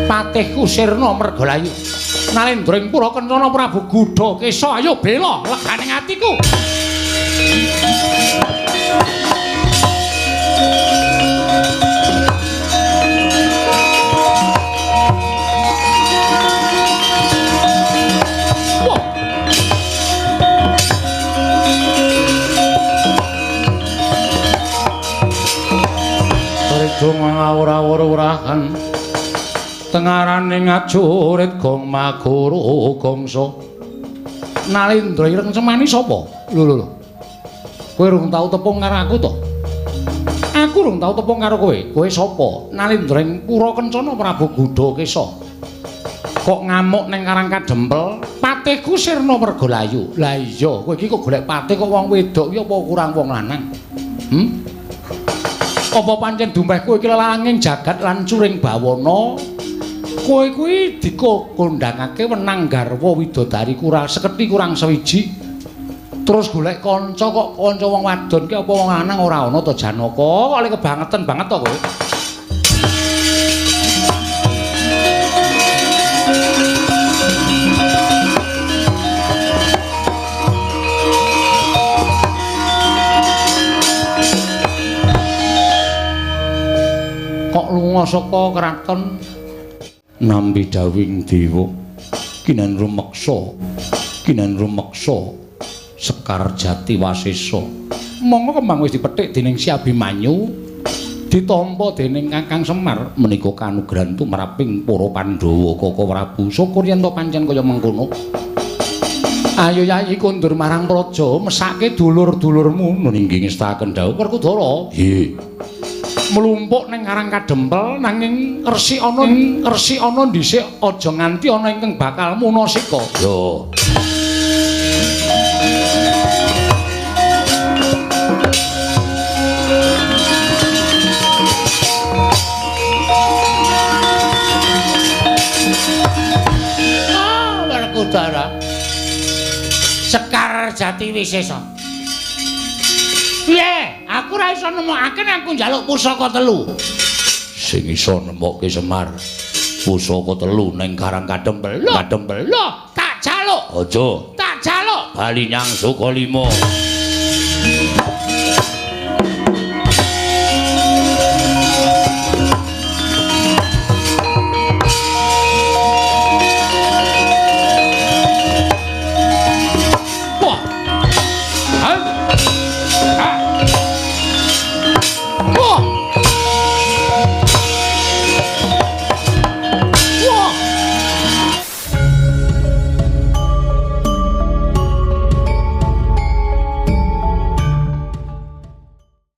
Patihku sirna Mergalayu. Nalendring Pura Kencana Prabu Gudha Kesa ayo bela leganing atiku. Ridung ngawur-awur-urahan tengarane ngajurit gong maguru gongso. Nalendra ireng cemani sapa? Lho. Kowe rung tau tepung karo aku to? Aku rung tau tepung karo kowe. Kowe sapa? Nalendring Pura Kencana Prabu Gudha Kesa. Kok ngamuk ning Karang Kadempel? Patihku sirna Mergalayu. Lah iya, kowe iki kok golek patih kok wong wedok ki apa kurang wong lanang? Apa pancen dumpeh kowe iki lelanging jagat lan curing bawana? Kowe kuwi dikondhangake wenang garwa widodari kurang sekethi kurang sewiji. Terus golek kanca kok kanca wong wadon ki apa wong lanang ora ana to Janaka? Kok le kebangetan banget to kowe. Kok lunga saka kraton nampi dawing dewa kinan rumeksa Sekar Jati Wasesa. Monggo kembang wis dipethik dening Si Abimanyu ditampa dening Kakang Semar menika kanugrahan tumraping para Pandhawa Kaka Prabu. Syukur yen to pancen kaya mengkono. Ayo Yayi kondur marang praja mesake dulur-dulurmu nungging ngestaken dawuh Werkudara. Nggih. Mlumpuk ning Karang Kadempel nanging resik ana dhisik aja nganti ana ingkang bakal munasika. Yo. Werkudara. Sekar Jati Wisesa. Piye? Aku ora iso nemokake nek aku njaluk pusaka telu. Sing iso nemokke Semar. Pusaka telu ning Karang Kadempel. Kadempel. Lho, tak jaluk. Aja. Tak jaluk. Bali nyang Sukalima.